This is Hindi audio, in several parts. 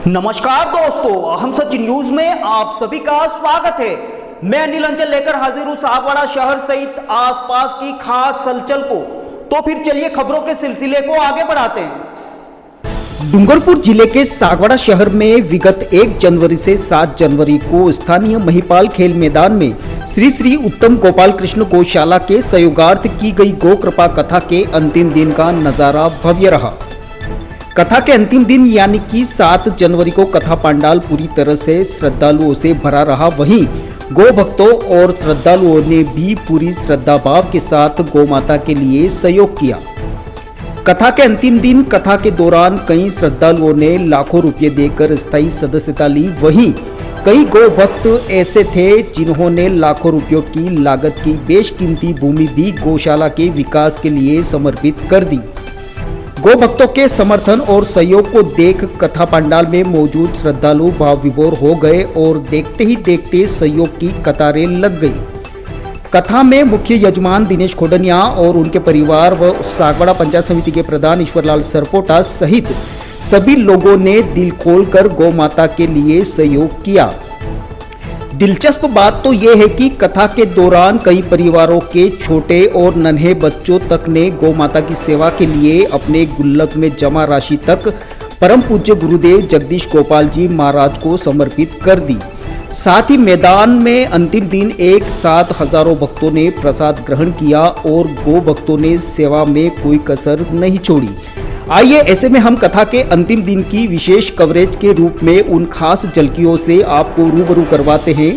नमस्कार दोस्तों, हम सच न्यूज में आप सभी का स्वागत है। मैं अनिल अंचल लेकर हाजिर हूं सागवाड़ा शहर सहित आसपास की खास हलचल को। तो फिर चलिए खबरों के सिलसिले को आगे बढ़ाते हैं। डूंगरपुर जिले के सागवाड़ा शहर में विगत 1 जनवरी से 7 जनवरी को स्थानीय महिपाल खेल मैदान में श्री श्री उत्तम गोपाल कृष्ण गौशाला के सहयोगार्थ की गई गौ कृपा कथा के अंतिम दिन का नजारा भव्य रहा। कथा के अंतिम दिन यानी कि 7 जनवरी को कथा पंडाल पूरी तरह से श्रद्धालुओं से भरा रहा। वहीं गौ भक्तों और श्रद्धालुओं ने भी पूरी श्रद्धा भाव के साथ गौ माता के लिए सहयोग किया। कथा के अंतिम दिन कथा के दौरान कई श्रद्धालुओं ने लाखों रुपए देकर स्थायी सदस्यता ली। वहीं कई गौ भक्त ऐसे थे जिन्होंने लाखों रुपयों की लागत की बेशकीमती भूमि भी गौशाला के विकास के लिए समर्पित कर दी। गौ भक्तों के समर्थन और सहयोग को देख कथा पंडाल में मौजूद श्रद्धालु भाव विभोर हो गए और देखते ही देखते सहयोग की कतारें लग गई। कथा में मुख्य यजमान दिनेश खोडनिया और उनके परिवार व सागवाड़ा पंचायत समिति के प्रधान ईश्वरलाल सरपोटा सहित सभी लोगों ने दिल खोलकर गौ माता के लिए सहयोग किया। दिलचस्प बात तो यह है कि कथा के दौरान कई परिवारों के छोटे और नन्हे बच्चों तक ने गौ माता की सेवा के लिए अपने गुल्लक में जमा राशि तक परम पूज्य गुरुदेव जगदीश गोपाल जी महाराज को समर्पित कर दी। साथ ही मैदान में अंतिम दिन एक साथ हजारों भक्तों ने प्रसाद ग्रहण किया और गौ भक्तों ने सेवा में कोई कसर नहीं छोड़ी। आइए ऐसे में हम कथा के अंतिम दिन की विशेष कवरेज के रूप में उन खास झलकियों से आपको रूबरू करवाते हैं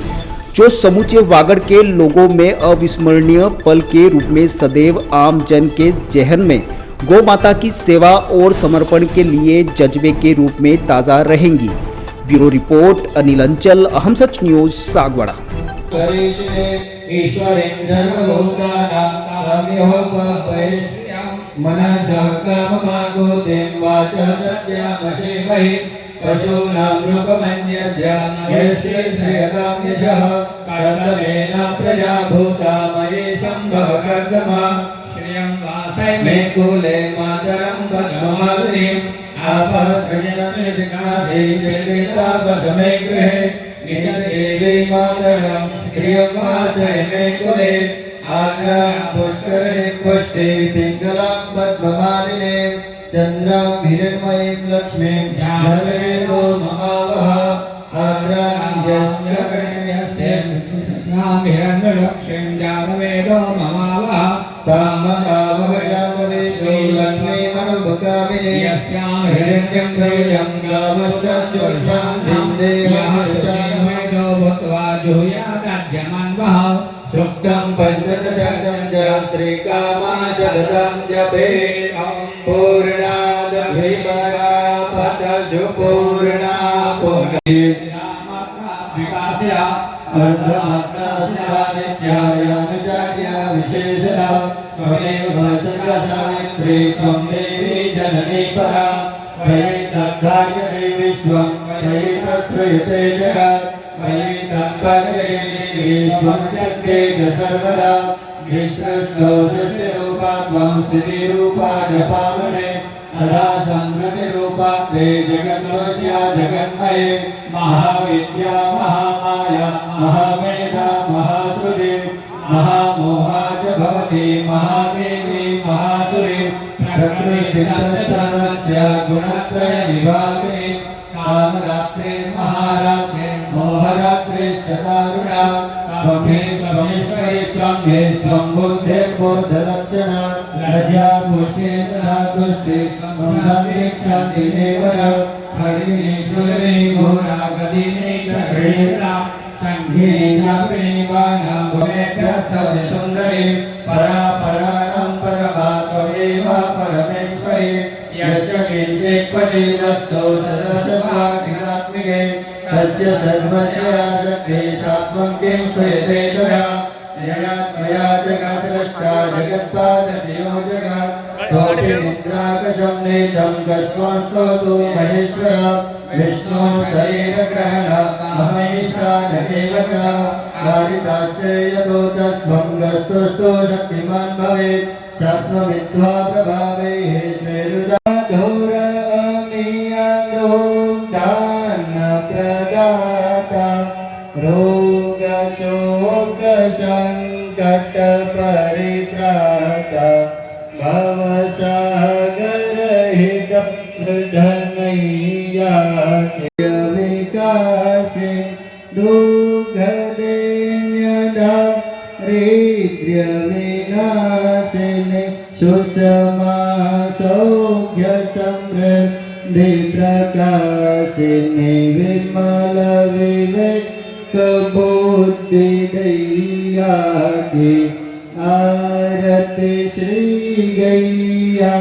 जो समूचे वागड़ के लोगों में अविस्मरणीय पल के रूप में सदैव आम जन के जहन में गौ माता की सेवा और समर्पण के लिए जज्बे के रूप में ताज़ा रहेंगी। ब्यूरो रिपोर्ट अनिल अंचल, अहम सच न्यूज, सागवाड़ा। मनसा काममागोतें वाचा सत्यामशेमहि पशूनां रूपमन्यस्यामहे श्रेयतां यशः कर्तमेन प्रजा भूता मयि सम्भवकर्तमा श्रियं वासै मे कुले मातरं पद्ममालिनीं आपः सृजनमिषकाधे चेतापसमे गृहे निजदेवी मातरं श्रियं वासै मे कुले आग्रा पुष्करे पुष्टे पिंगलां पद्ममालिने चंद्रां हिरण्मयीं लक्ष्मीं जानवेदो महावः आग्रा यस्य कन्यस्य नाम हिरण्यलक्ष्मीं जानवेदो महावः तामहावः जानवेदो लक्ष्मीं मनुभकामिनी यस्यां हिरण्यं त्रयं गावस्य चोषां देवः जानवेदो भूत्वा जुह्यादाज्यमान्वः सुक्तं पंचदशं च श्रीकामाशतं जपे पूर्णादभिपरा पतसु पूर्णा विकास्य अर्धमात्रास्य नित्यायानुजात्या विशेषः त्वमेव सर्वसावित्री त्वं देवी जननी परा त्वयि तद्धार्यते विश्वं त्वयि तच्छ्रूयते जगत् त्वयि तत्पर्ययेष्वं शक्ते च सर्वदा विसृष्टो सृष्टिरूपा त्वं स्थितिरूपा च पावने तदा संहृतिरूपा ते जगन्नोष्या जगन्मये महाविद्या महामाया महामेधा महाश्रुति महामोहा च भवति महादेवी महासुरी प्रकृतिरक्षणस्य गुणत्रय विभागे कामरात्रे महारात्रे मोहरात्रिश्च दारुणा त्वमेश्वरी त्वं बुद्धिर्बोधलक्षणा लज्जा पुष्टे तथा तुष्टे शान्तिरेव हरिणीश्वरी घोरा गदिनी चक्रीरा संघिनी नापिनी वाणा भवेभ्यस्तव सुन्दरी परा पराणां परमा त्वमेव परमेश्वरी यस्य किञ्चित् क्वचिदस्तु सदसभाग्निरात्मिके तस्य सर्वस्य शक्ति सात्वं किं श्रूयते त्वया यया त्वया जगत्सृष्टा जगत्पादयो जगत् तोऽपिनिन्द्राकशं नीतं कस्त्वं स्तोतु महेश्वर विष्णु शरीरग्रहण महैषानकेवका कारितास्ते यतो तस्त्वं गस्तुस्तु शक्तिमान् भवेत् सत्त्वमित्वा प्रभावे श्रीरुदा धोरामि हित प्रधनैया के विकासे दुःखदेन्यदा रिद्र्य विनाशिने सुषमा सौख्य समृद्धि प्रकाशिने विमल विवेक बुद्धि दैया की आरती श्री गैया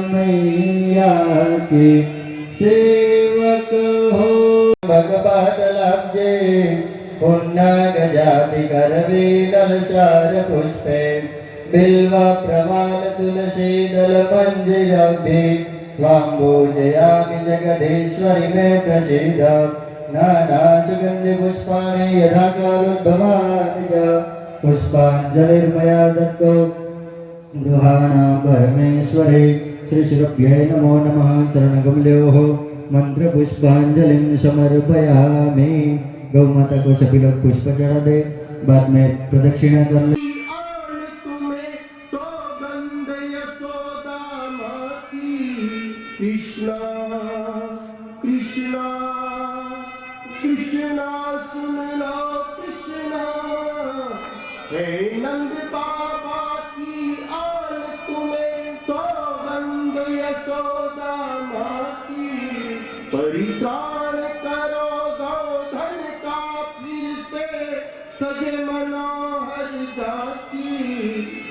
मैया की सेवक हो भगवत लब्जे पुन्नाग जाति करवीनल सार पुष्पे बिल्व प्रमाण तुलसी दल मंजिरभि स्वाम पूजयामि जगदीश्वरि मे प्रसीद नाना सुगंधि पुष्पाणि यथा कालोद्भवानि च पुष्पाञ्जलिर्मया दत्तो गृहाणा परमेश्वरे श्री श्रीभ्ये नमो नमः चरणकमलोः मंत्र पुष्पांजलिं समर्पयामि। गौ माता को सभी लोग पुष्प चढ़ा दे, बाद में प्रदक्षिणा कर ले। कृष्णा कृष्णा कृष्णा सुन लो कृष्णा हे नंद बाबा की आन तुम्हें सौगंध यशोदा माँ की परित्राण करो गौधन का फिर से सजे मनोहर जाति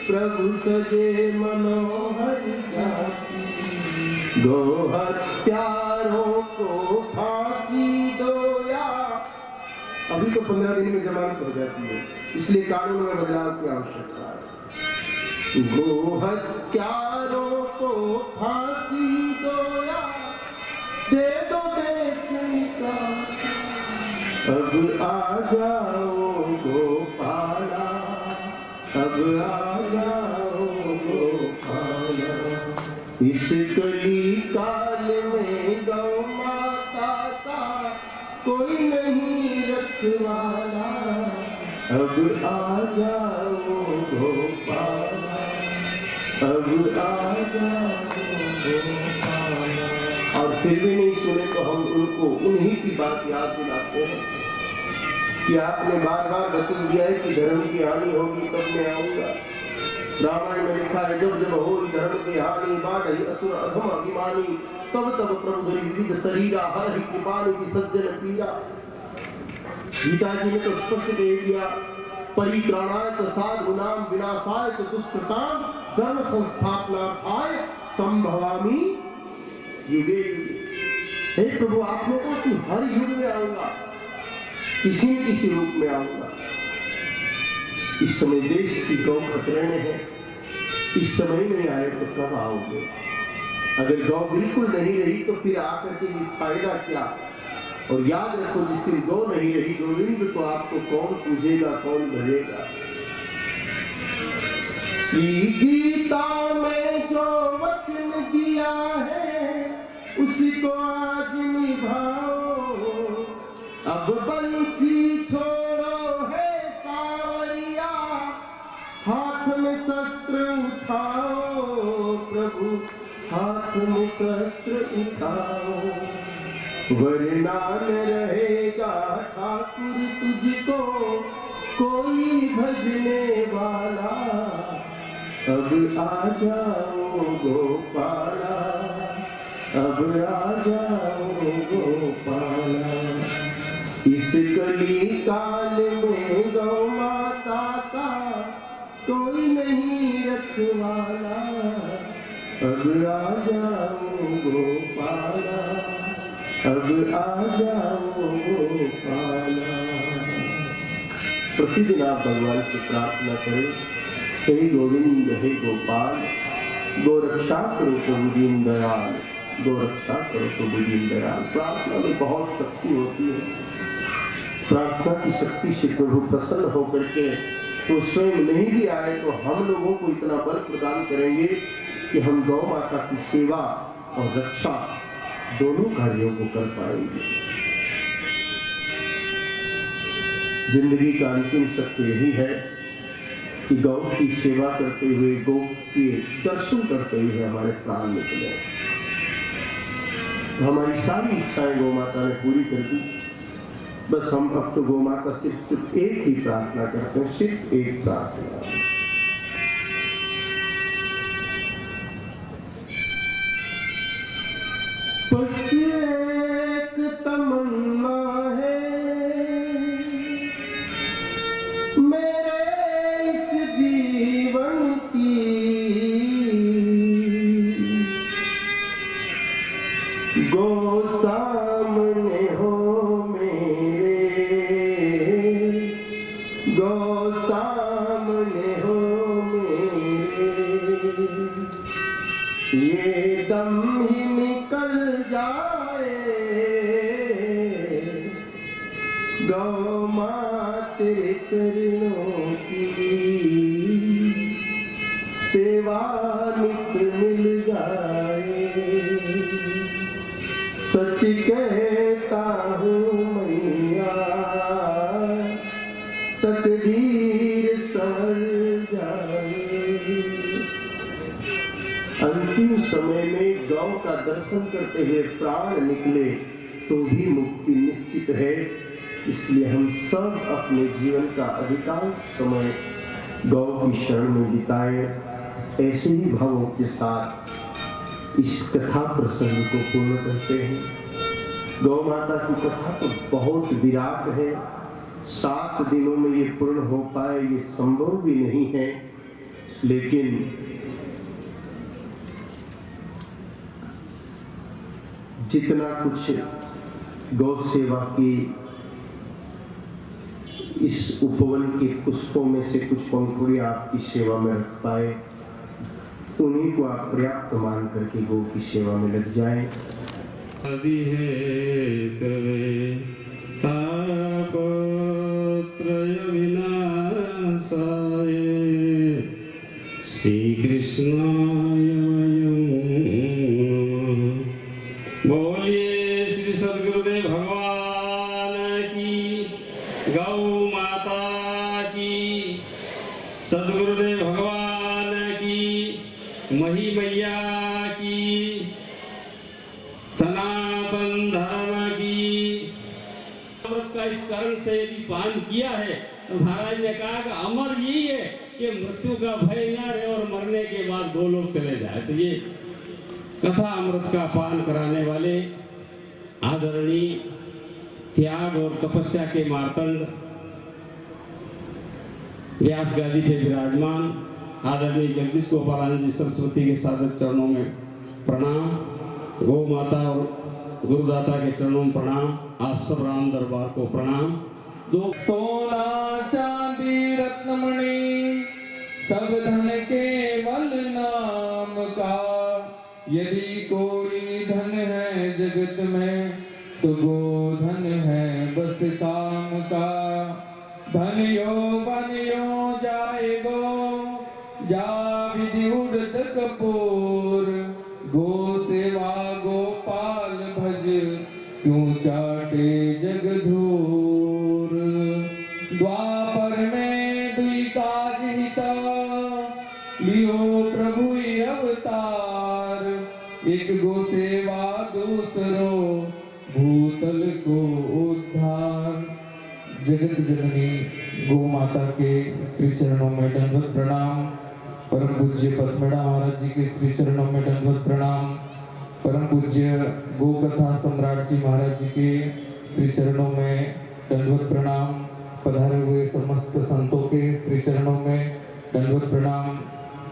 प्रभु सजे मनोहर जाति गो हत्यारों को फांसी दो या अभी तो 15 दिन में जमानत हो जाती है, इसलिए कानून में बदलाव की आवश्यकता है। गो हत्यारों को फांसी दो या दे दो देश निकाल। अब आ जाओ गोपाला, अब आ जाओ गोपाला। इस कली काल में गौ माता का कोई नहीं रखवाला। अब आ जाओ गोपाला, अब आ जाओ गोपाला। और फिर भी नहीं सुने तो हम उनको उन्हीं की बात याद दिलाते हैं कि आपने बार बार वचन दिया है कि धर्म की हानि होगी तब मैं आऊंगा। रामायण में लिखा है जब जब हो धर्म की हानि बाढ़ असुर अधम अभिमानी तब तब प्रभु धरि विविध शरीरा हर ही कृपाणु की सज्जन पीरा। गीता जी ने तो स्पष्ट दे दिया परित्राणाय च साधूनां विनाशाय च दुष्कृतां धर्म संस्थापनार्थाय संभवामि युगे युगे। हे प्रभु आपने कहा कि हर युग में आऊंगा, किसी न किसी रूप में आऊंगा। इस समय देश की गौ खतरे में है, इस समय नहीं आए तो कब आओगे? अगर गौ बिल्कुल नहीं रही तो फिर आकर के भी फायदा क्या? और याद रखो जिस दिन गौ नहीं रही गोविंद तो आपको कौन पूजेगा कौन भजेगा? श्री गीता में जो वचन दिया है उसी को आज निभाओ। अब बंसी छोड़ो है सावरिया, हाथ में शस्त्र उठाओ प्रभु, हाथ में शस्त्र उठाओ। वरना न रहेगा ठाकुर तुझको कोई भजने वाला। अब आ जाओ गोपाला, अब आ जाओ गोपाला। इस कली काल में गौ माता का कोई नहीं रखवाला। अब आ जाओ गोपाला, अब आ जाओ गोपाला। प्रतिदिन आप भगवान से प्रार्थना करें, हे गोविंद हे गोपाल, गोरक्षा करो प्रभु दीन दयाल, गोरक्षा करो प्रभु दीन दयाल। प्रार्थना में बहुत शक्ति होती है। प्रार्थना की शक्ति से प्रभु प्रसन्न होकर के तो स्वयं नहीं भी आए तो हम लोगों को इतना बल प्रदान करेंगे कि हम गौ माता की सेवा और रक्षा दोनों कार्यों को कर पाएंगे। जिंदगी का अंतिम सत्य यही है कि गौ की सेवा करते हुए, गौ के दर्शन करते हुए हमारे प्राण निकले। हमारी सारी इच्छाएं गौ माता ने पूरी कर दी। बस हम अब तो गौ माता से सिर्फ एक ही प्रार्थना करते हैं, सिर्फ एक प्रार्थना। बस एक तमन्ना है मेरे इस जीवन की, गौ सामने हो मेरे, गौ सामने हो मेरे, ये दम ही निकल जाए गौ माँ तेरे चरणों की सेवा नित मिल जाए। सच कहता हूँ मैया तकदीर संवर जाए। अंतिम समय में गौ का दर्शन करते हुए प्राण निकले तो भी मुक्ति निश्चित है। इसलिए हम सब अपने जीवन का अधिकांश समय गौ की शरण में बिताएं। ऐसे ही भावों के साथ इस कथा प्रसंग को पूर्ण करते हैं। गौ माता की कथा तो बहुत विराट है, 7 दिनों में ये पूर्ण हो पाए ये संभव भी नहीं है, लेकिन जितना कुछ गौ सेवा की इस उपवन के पुष्पों में से कुछ पंखुड़ियां आपकी सेवा में रख पाए, उन्हीं को आप पर्याप्त मान करके गौ की सेवा में लग जाएं। आदि है तवे तापत्रय विनाशाय श्री कृष्णाय बोलिए श्री सद्गुरुदेव भगवान की, गौ माता की, सद्गुरुदेव भगवान की, मही मैया की, सनातन धर्म की। अमृत का इस कारण से यदि पान किया है तो महाराज ने कहा कि अमर यही है कि मृत्यु का भय न रहे और मरने के बाद गोलोक चले जाए। तो ये कथा अमृत का पान कराने वाले आदरणीय त्याग और तपस्या के मार्तंड व्यास गादी पे विराजमान आदरणीय जगदीश गोपालानंद जी सरस्वती के साधक चरणों में प्रणाम। गौ माता और गुरुदाता के चरणों में प्रणाम। आप सब राम दरबार को प्रणाम। दो सोना चांदी रत्नमणि सब धन केवल नाम का, यदि कोई धन है जगत में तो वो धन है बस काम का। धन्यो बन्यो जाएगो जा विधि उड़त कपूर, गो सेवा गोपाल भज क्यों चाटे जग धूर। द्वापर में दुई काज हिता लियो प्रभु अवतार, एक गो सेवा दूसरो भूतल को उद्धार। जगत जननी गौ माता के श्री चरणों में दंडवत प्रणाम। परम पूज्य पद्मड़ा महाराज जी के श्री चरणों में दंडवत प्रणाम। परम पूज्य गौ कथा सम्राट जी महाराज जी के श्री चरणों में दंडवत प्रणाम। पधारे हुए समस्त संतों के श्री चरणों में दंडवत प्रणाम।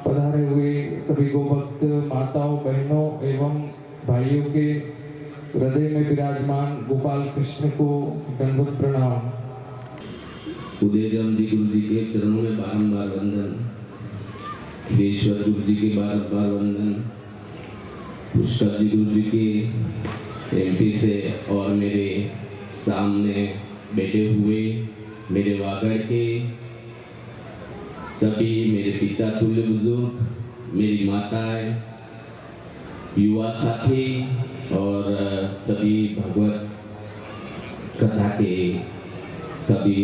पधारे हुए सभी गोभक्त माताओं बहनों एवं भाइयों के हृदय में विराजमान गोपाल कृष्ण को दंडवत प्रणाम। उदयराम जी गुरु जी के चरणों में बारंबार वंदन। खिलेश्वर गुरु जी के बारंबार वंदन। पुष्कर जी गुरु जी के एमपी से और मेरे सामने बैठे हुए मेरे वागड़ के सभी मेरे पिता तुल्य बुजुर्ग, मेरी माताएं, युवा साथी और सभी भगवत कथा के सभी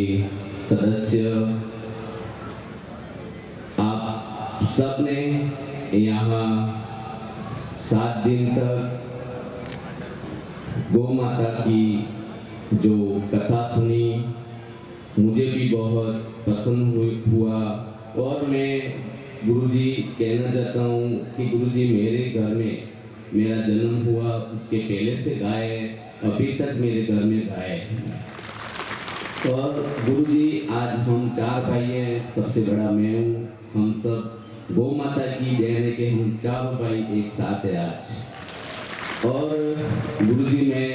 सदस्य, आप सबने यहाँ 7 दिन तक गौ माता की जो कथा सुनी मुझे भी बहुत पसंद हुआ और मैं गुरुजी कहना चाहता हूँ कि गुरुजी मेरे घर में मेरा जन्म हुआ उसके पहले से गाय अभी तक मेरे घर में गाय। और गुरुजी आज हम 4 भाई हैं, सबसे बड़ा मैं हूँ। हम सब गौ माता की देन है कि हम 4 भाई एक साथ है आज। और गुरुजी मैं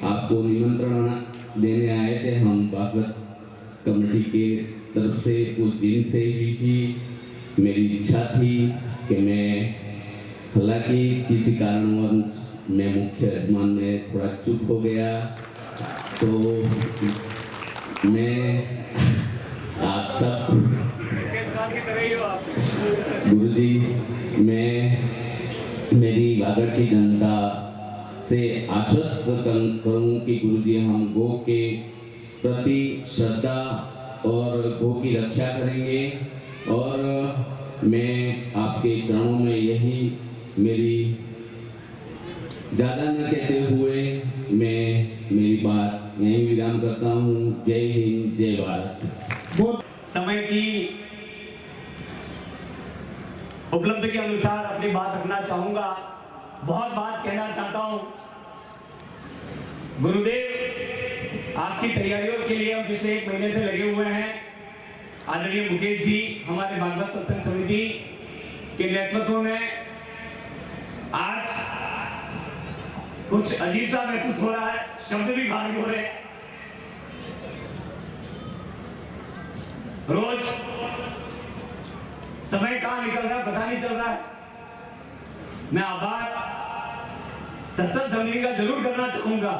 आपको निमंत्रण देने आए थे, हम भागवत कमेटी के तरफ से उस दिन से ही मेरी इच्छा थी कि मैं, हालांकि किसी कारणवश मैं मुख्य यजमान में थोड़ा चुप हो गया, तो मैं आप सब गुरुजी मैं मेरी बागड़ की जनता से आश्वस्त करूं कि गुरुजी हम गौ के प्रति श्रद्धा और गौ की रक्षा करेंगे। और मैं आपके चरणों में यही मेरी ज़्यादा न कहते हुए मैं मेरी बात यहीं विराम करता हूँ। जय हिंद, जय भारत। समय की उपलब्धि के अनुसार अपनी बात रखना चाहूंगा। बहुत बात कहना चाहता हूं। गुरुदेव आपकी तैयारियों के लिए हम पिछले 1 महीने से लगे हुए हैं। आदरणीय मुकेश जी हमारे भागवत सत्संग समिति के नेतृत्व में आज कुछ अजीब सा महसूस हो रहा है, शब्द भी भारी हो रहे हैं। रोज समय कहां निकल रहा है पता नहीं चल रहा है। मैं आभार सत्संग समिति का जरूर करना चाहूंगा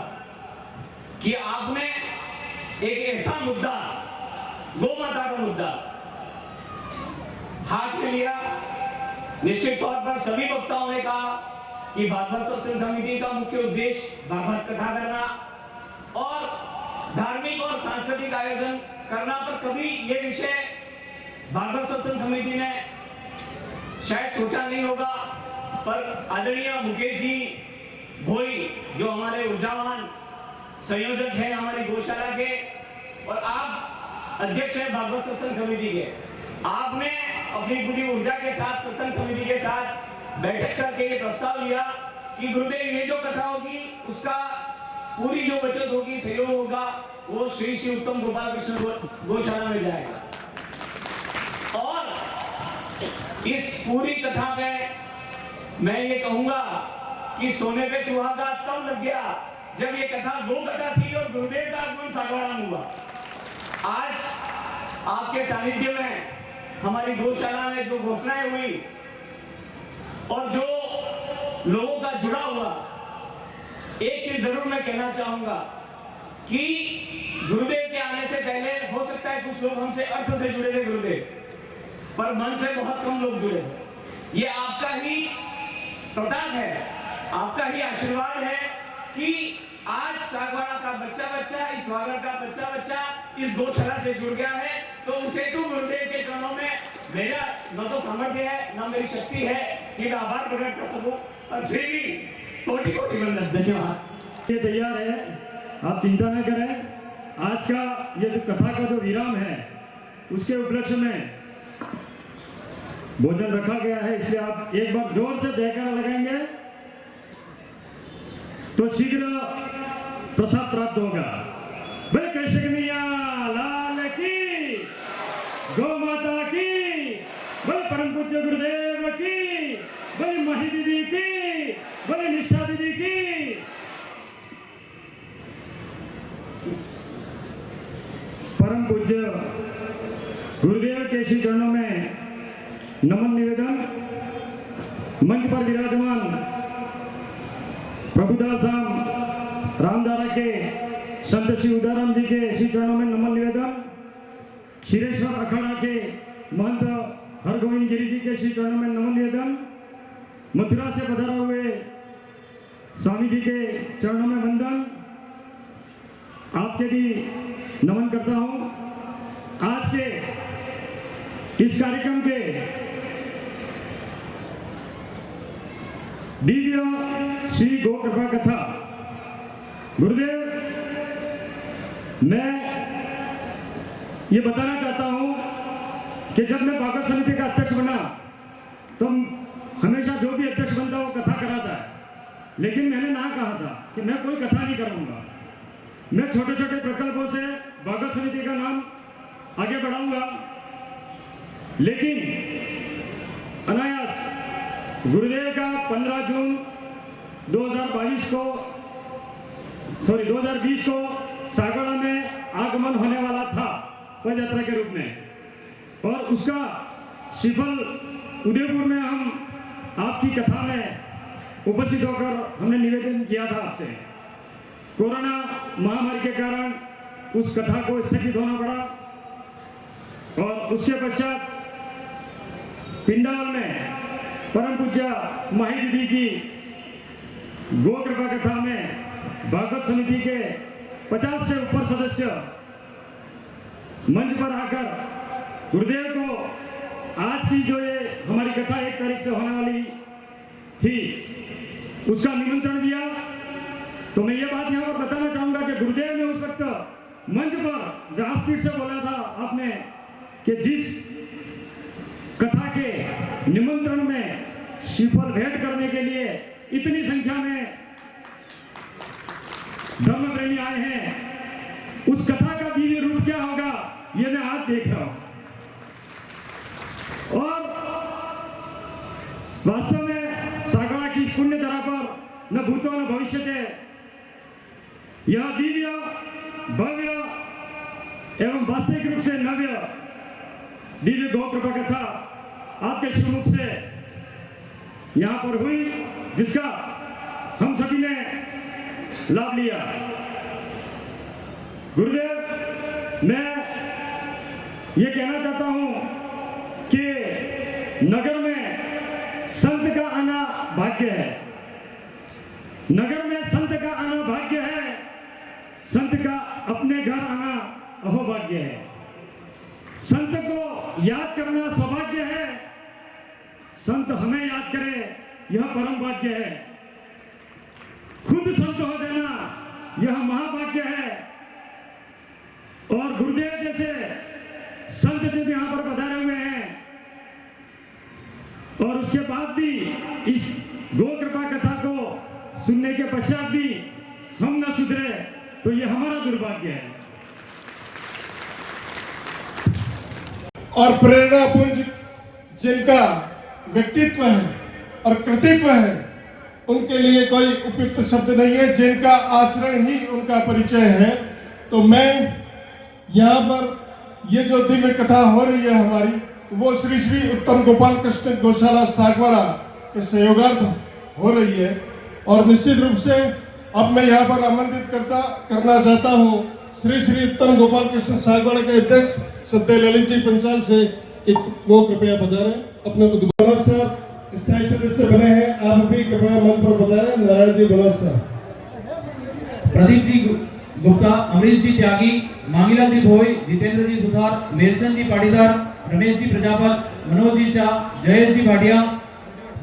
कि आपने एक ऐसा मुद्दा, गौ माता का मुद्दा हाथ में लिया। निश्चित तौर पर सभी वक्ताओं ने कहा कि भागवत सत्संग समिति का मुख्य उद्देश्य भागवत कथा करना और धार्मिक और सांस्कृतिक आयोजन करना, पर कभी यह विषय भागवत सत्संग समिति ने शायद सोचा नहीं होगा। पर आदरणीय मुकेश जी भोई जो हमारे ऊर्जावान संयोजक हैं हमारी गौशाला के, और आप अध्यक्ष हैं भागवत सत्संग समिति के, आपने अपनी पूरी ऊर्जा के साथ सत्संग समिति के साथ बैठक करके ये प्रस्ताव लिया कि गुरुदेव ये जो कथा होगी उसका पूरी जो बचत होगी, सहयोग होगा, वो श्री श्री उत्तम गोपाल कृष्ण गौशाला में जाएगा। और इस पूरी कथा में मैं ये कहूंगा कि सोने पे सुहागा तब लग गया जब ये कथा गो कथा थी और गुरुदेव का आगमन सागवाड़ा में हुआ। आज आपके सानिध्य में हमारी गौशाला में जो घोषणाएं हुई और जो लोगों का जुड़ा हुआ, एक चीज जरूर मैं कहना चाहूंगा कि गुरुदेव के आने से पहले हो सकता है कुछ लोग हमसे अर्थ से जुड़े थे गुरुदेव, पर मन से बहुत कम लोग जुड़े। ये आपका ही प्रताप है, आपका ही आशीर्वाद है कि आज सागवाड़ा का बच्चा बच्चा, इस वागड़ का बच्चा बच्चा इस गौशाला से जुड़ गया है। तो उसे तो गुरुदेव के चरणों में मेरा न तो सामर्थ्य है न मेरी शक्ति है कि मैं आभार प्रकट कर सकूं, और फिर भी कोटि कोटि वंदन, धन्यवाद। ये तैयार है, आप चिंता न करें। आज का ये जो कथा का जो विराम है उसके उपलक्ष्य में भोजन रखा गया है, इसलिए आप एक बार जोर से जयकारा लगाएंगे तो शीघ्र प्रसाद प्राप्त होगा। बोले कृष्ण कन्हैया लाल की, गौ माता की, बोले परम पूज्य गुरुदेव की, बोले मही दीदी की, बोले निष्ठा दीदी की। परम पूज्य गुरुदेव के श्री चरणों में नमन निवेदन। मंच पर विराजमान प्रभुदास धाम रामदारा के संत श्री उदाराम जी के श्री चरणों में नमन निवेदन। क्षीरेश्वर अखाड़ा के महंत हरगोविंद गिरी जी के श्री चरणों में नमन निवेदन। मथुरा से पधारा हुए स्वामी जी के चरणों में वंदन। आपके भी नमन करता हूं। आज के इस कार्यक्रम के दिव्य श्री गौ कृपा कथा गुरुदेव, मैं ये बताना चाहता हूं कि जब मैं भागवत समिति का अध्यक्ष बना तो हमेशा जो भी अध्यक्ष बनता है वो कथा कराता है, लेकिन मैंने ना कहा था कि मैं कोई कथा नहीं कराऊंगा। मैं छोटे छोटे प्रकल्पों से भागवत समिति का नाम आगे बढ़ाऊंगा, लेकिन अनायास गुरुदेव का 15 जून 2020 को सागवाड़ा में आगमन होने वाला था पद यात्रा के रूप में, और उसका शिफल उदयपुर में हम आपकी कथा में उपस्थित होकर हमने निवेदन किया था आपसे। कोरोना महामारी के कारण उस कथा को स्थगित होना पड़ा, और उसके पश्चात पिंडाल में परम पूज्य माही दीदी की गो कृपा कथा में भागवत समिति के 50 से ऊपर सदस्य मंच पर आकर गुरुदेव को आज की जो ये हमारी कथा 1 तारीख से होने वाली थी उसका निमंत्रण दिया। तो मैं ये बात यहाँ पर बताना चाहूंगा कि गुरुदेव ने उस वक्त मंच पर व्यासपीठ से बोला था आपने कि जिस कथा के निमंत्रण में श्रीफल भेंट करने के लिए इतनी संख्या में धर्म प्रेमी आए हैं, उस कथा का दिव्य रूप क्या होगा ये मैं आज देख रहा हूं। और वास्तव में सागवाड़ा की पुण्य धरा पर न भूतो न भविष्य थे, यह दिव्य भव्य एवं वास्तविक रूप से नव्य दिव्य गौ कृपा कथा आपके श्रीमुख से यहां पर हुई, जिसका हम सभी ने लाभ लिया। गुरुदेव, मैं ये कहना चाहता हूं कि नगर में संत का आना भाग्य है, नगर में संत का आना भाग्य है, संत का अपने घर आना अहोभाग्य है। संत को याद करना सौभाग्य है, संत हमें याद करे यह परम भाग्य है। खुद संत हो जाना यह महाभाग्य है। और गुरुदेव जैसे संत जब यहाँ पर पधारे हुए हैं और उसके बाद भी इस गो कृपा कथा को सुनने के पश्चात भी हम न सुधरे तो ये हमारा दुर्भाग्य है। और प्रेरणा पुंज जिनका व्यक्तित्व है और कृतित्व है उनके लिए कोई उपयुक्त शब्द नहीं है, जिनका आचरण ही उनका परिचय है। तो मैं यहाँ पर ये जो दिव्य कथा हो रही है हमारी, वो श्री श्री उत्तम गोपाल कृष्ण गौशाला सागवाड़ा के सहयोगार्थ हो रही है। और निश्चित रूप से अब मैं यहाँ पर आमंत्रित करना चाहता हूँ श्री श्री उत्तम गोपाल कृष्ण सागवाड़ा के अध्यक्ष सत्य ललित जी पंचाल से कि वो कृपया पधारें। अपने को बनोद साहब स्थायी सदस्य बने हैं, आप भी कृपया मंच पर पधारें। नारायण जी बनोद साहब, प्रदीप जी गुप्ता, अमरीश जी त्यागी, मांगीलाल जी भोई, जितेंद्र जी सुथार, मेरचंद जी पाटीदार, रमेश जी प्रजापत, मनोज जी शाह, जयेश जी भाटिया,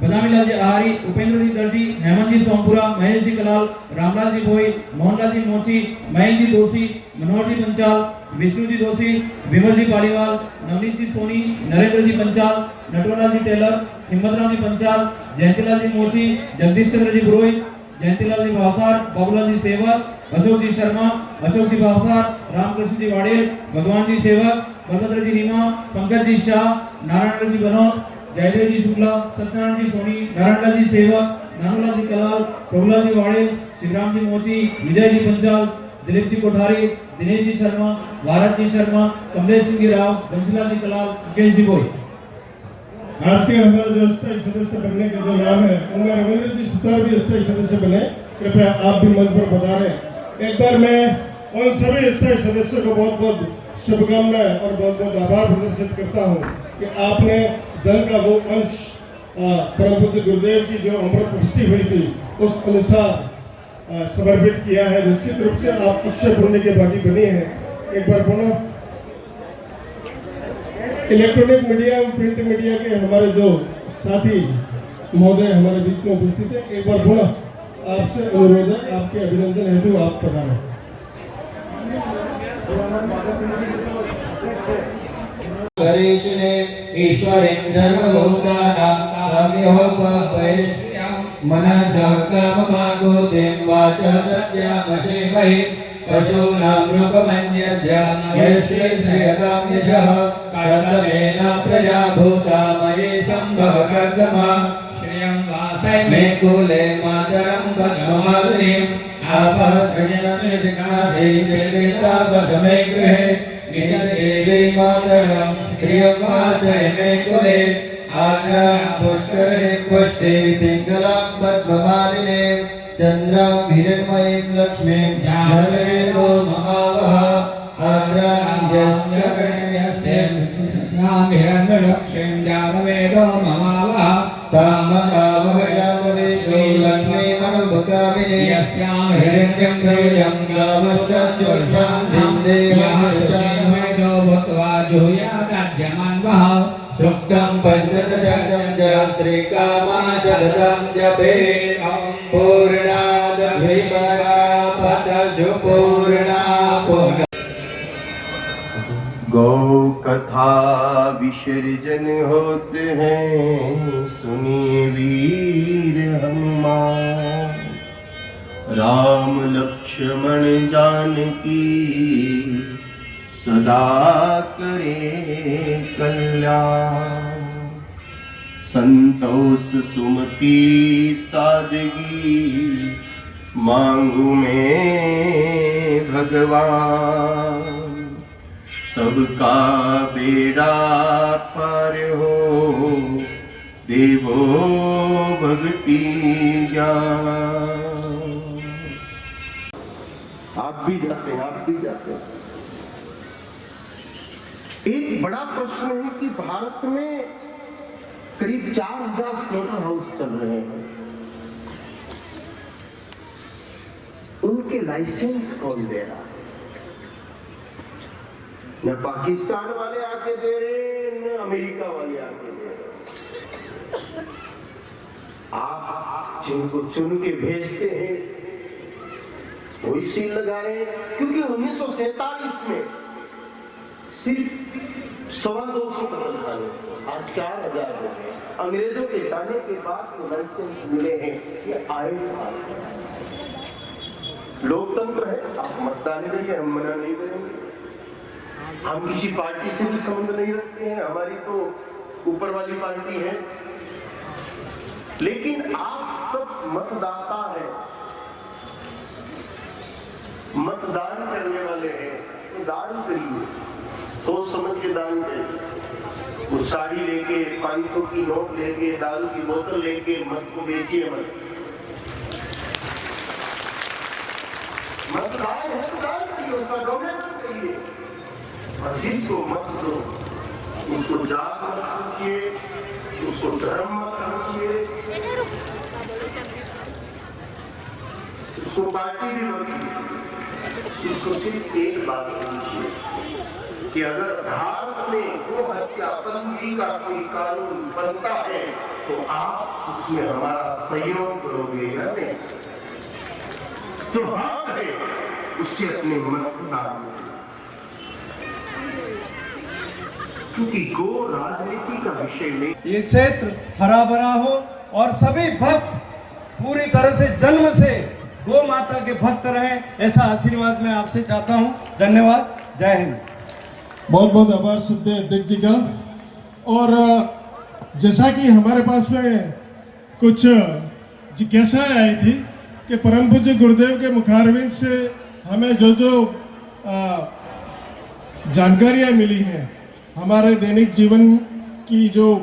बदामीलाल जी आहारी, उपेंद्र जी दर्जी, हेमंत जी सोमपुरा, महेश जी कलाल, रामलाल जी भोई, मोहनलाल जी मोची, मयंक जी दोषी, मनोहर जी पंचाल, विष्णु जी दोषी, विमल जी पालीवाल, नवनीत जी सोनी, नरेंद्र जी पंचाल, नटवरलाल जी टेलर, हिम्मतराम जी पंचाल, जयंतीलाल जी मोची, जगदीश चंद्र जी पुरोहित, जयंतीलाल जी भावसार, बाबूलाल जी सेवक, अशोक जी शर्मा, अशोक जी भावसार, रामकृष्ण जी वाड़ेल, भगवान जी सेवक, बलभद्र जी रीमा, पंकज जी शाह, नारायण जी बनोद, जयदेव जी शुक्ला, सत्यनारायण जी सोनी, नारायणलाल जी सेवक, नानूलाल जी कलाल, प्रभुलाल जी वाड़ेल, शिवराम जी मोची, विजय जी पंचाल, दिलीप जी कोठारी, दिनेश जी शर्मा, भारत जी शर्मा, कमलेश सिंह राव, बंशीलाल जी कलाल, मुकेश जी भोई। आज के हमारे जो स्थायी सदस्य बनने का जो नाम है उनमें रविंद्र जी सुतार भी स्थायी सदस्य बने। कृपया आप भी मंच पर पधारें। एक बार मैं उन सभी स्थायी सदस्यों को बहुत बहुत शुभकामनाएं और बहुत बहुत आभार प्रदर्शित करता हूं कि आपने दल का वो अंश परम पूज्य गुरुदेव की जो अमृत पुष्टि हुई थी उस अनुसार समर्पित किया है। निश्चित रूप से आप अक्षय पुण्य के भागी बने हैं। एक बार पुनः इलेक्ट्रॉनिक मीडिया और प्रिंट मीडिया के हमारे जो साथी महोदय हमारे बीच में उपस्थित है, एक बार पुनः आपसे अनुरोध है, आपके अभिनंदन हेतु आप पधारें। गणेशने ईश्वरें सर्वभूतानां काम्योपवेश्यां मनसः काममागोतिं वाचा सत्यामशेमहि पशूनां रूपमन्यस्यामयश्रीश्रियतां यशः कर्तमेन प्रजा भूता मयि सम्भवकर्तमा श्रियं वासै मे कुले मातरं पद्ममालिनीं आपः सृजननिशिखाधि निर्वितापसमे गृहे निजदेवी मातरं श्रियं वासै मे कुले आग्रां पुष्करे पुष्टे पिङ्गलां पद्ममालिनीं चन्द्रां हिरण्मयीं लक्ष्मीं धर्मेदो महावः आग्रां यस्य गणयस्य हिरण्यलक्ष्मीं जानवेदो महावः तामरावह जानवेदो लक्ष्मीमनुभुकामिनी यस्यां हिरण्यं द्रव्यं गावश्चोषां देवश्चान्वेदो भूत्वा जुहुयादाद्यमान्वः सुक्तं पञ्चदशं च श्रीकामाशरदं जपेत् पूर्णादभिपरापदशु पूर्णा पूर्ण। गौ कथा विसर्जन होते हैं सुनिए वीर हनुमान, राम लक्ष्मण जानकी सदा करे कल्याण। संतोष सुमति सादगी मांगू मैं भगवान, सबका बेड़ा पार हो देवो भक्ति ज्ञान। आप भी जाते हैं, आप भी जाते हैं। एक बड़ा प्रश्न है कि भारत में करीब 4000 स्लॉटर हाउस चल रहे हैं, उनके लाइसेंस कौन दे रहा है? न पाकिस्तान वाले आके दे रहे, न अमेरिका वाले आके दे रहे। आप जिनको चुन के भेजते हैं वही सील लगा रहे हैं, क्योंकि 1947 में सिर्फ 250 कदम डाले, आज 4000 हो गए। अंग्रेजों के जाने के बाद जो लाइसेंस मिले हैं ये आए। लोकतंत्र है, आप मतदान करिए, हम मना नहीं करेंगे। हम किसी पार्टी से भी संबंध नहीं रखते हैं, हमारी तो ऊपर वाली पार्टी है। लेकिन आप सब मतदाता हैं, मतदान करने वाले हैं, तो दान करिए, सोच समझ के दान करिए। वो साड़ी लेके, 500 की नोट लेके, दारू की बोतल लेके मत को बेचिए मत। मतदान है तो दान करिए, उसका डोनेशन करिए। और जिसको मत दो उसको जात मत पूछिए, उसको धर्म मत पूछिए, उसको पार्टी भी मत पूछिए। इसको सिर्फ एक बात पूछिए कि अगर भारत में गो हत्या बंदी का कोई कानून बनता है तो आप उसमें हमारा सहयोग करोगे या नहीं? जो हाथ है उससे अपने मत डालो, क्योंकि गो राजनीति का विषय नहीं। ये क्षेत्र हरा भरा हो और सभी भक्त पूरी तरह से जन्म से गो माता के भक्त रहें, ऐसा आशीर्वाद मैं आपसे चाहता हूँ। धन्यवाद, जय हिंद। बहुत बहुत आभार श्रद्धेय अध्यक्ष जी का। और जैसा कि हमारे पास में कुछ जिज्ञासाएं आई थी कि परम पूज्य गुरुदेव के मुखारविंद से हमें जो जो जानकारियां मिली हैं, हमारे दैनिक जीवन की जो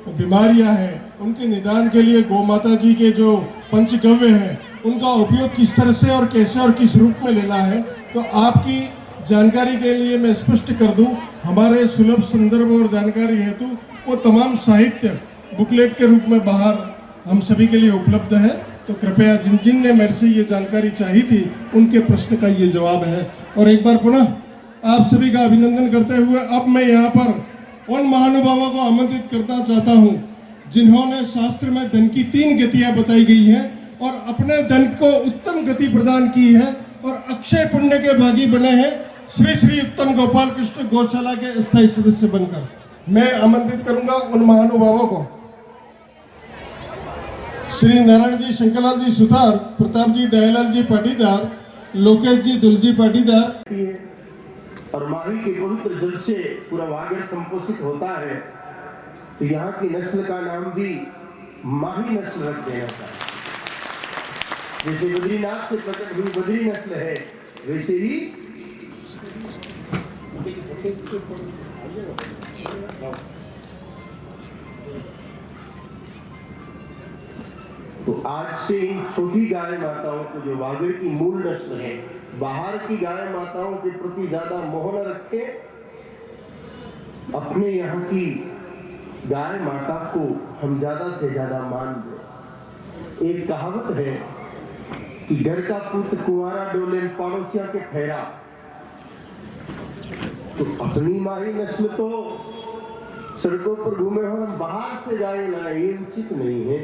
बीमारियां हैं उनके निदान के लिए गौ माता जी के जो पंचगव्य हैं उनका उपयोग किस तरह से और कैसे और किस रूप में लेना है, तो आपकी जानकारी के लिए मैं स्पष्ट कर दूं, हमारे सुलभ संदर्भ और जानकारी हेतु वो तमाम साहित्य बुकलेट के रूप में बाहर हम सभी के लिए उपलब्ध है। तो कृपया जिन जिन ने मेरे से ये जानकारी चाहिए थी उनके प्रश्न का ये जवाब है। और एक बार पुनः आप सभी का अभिनंदन करते हुए अब मैं यहाँ पर उन महानुभावों को आमंत्रित करना चाहता हूँ जिन्होंने शास्त्र में धन की 3 गतियाँ बताई गई हैं, और अपने धन को उत्तम गति प्रदान की है और अक्षय पुण्य के भागी बने हैं श्री श्री उत्तम गोपाल कृष्ण गौशाला के स्थायी सदस्य बनकर। मैं आमंत्रित करूंगा उन महानुभावों को, श्री नारायण जी, शंकरलाल जी सुथार, प्रताप जी, दयालाल जी पाटीदार, लोकेश जी, दुलजी पाटीदार। और माही के पवित्र जल से पूरा वागड़ संपोषित होता है, तो यहाँ की नस्ल का नाम भी माही नस्ल रख देना चाहिए। जैसे बद्रीनाथ से प्रकट हुई बद्री नस्ल है, वैसे ही तो आज से इन छोटी गाय माताओं को, जो वागड़ की मूल नस्ल है, बाहर की गाय माताओं के प्रति ज्यादा मोह न रखे, अपने यहाँ की गाय माता को हम ज्यादा से ज्यादा मान दें। एक कहावत है कि घर का पुत्र कुंवारा डोले पड़ोसिया के फेरा, तो अपनी माही नस्ल तो सड़कों पर घूमे हो, हम बाहर से गाय लाए, ये उचित नहीं है।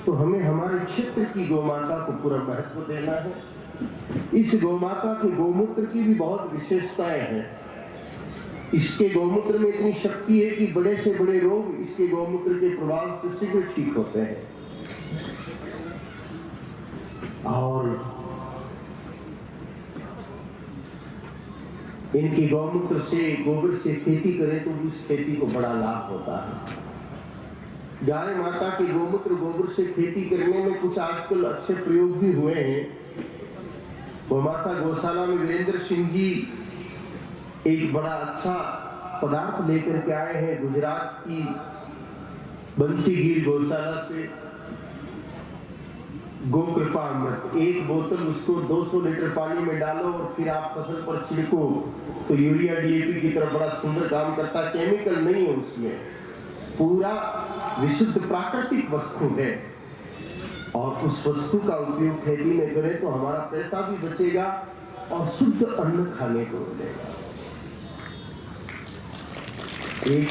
तो हमें हमारे क्षेत्र की गौमाता को पूरा महत्व देना है। इस गौमाता के गौमूत्र की भी बहुत विशेषताएं हैं। इसके गौमूत्र में इतनी शक्ति है कि बड़े से बड़े रोग इसके गौमूत्र के प्रभाव से शीघ्र ठीक होते हैं। और इनके गौमूत्र से, गोबर से खेती करें तो उस खेती को बड़ा लाभ होता है। गाय माता के गौमूत्र गोबर से खेती करने में कुछ आजकल अच्छे प्रयोग भी हुए हैं। गोमासा गौशाला में वीरेंद्र सिंह जी एक बड़ा अच्छा पदार्थ लेकर के आए हैं गुजरात की बंसीगिर गौशाला से, गोकृपा अमृत। एक बोतल उसको 200 लीटर पानी में डालो और फिर आप फसल पर छिड़को तो यूरिया डीएपी की तरह बड़ा सुंदर काम करता है। केमिकल नहीं है उसमें, पूरा विशुद्ध प्राकृतिक वस्तु है। और उस वस्तु का उपयोग खेती में करें तो हमारा पैसा भी बचेगा और शुद्ध अन्न खाने को मिलेगा। एक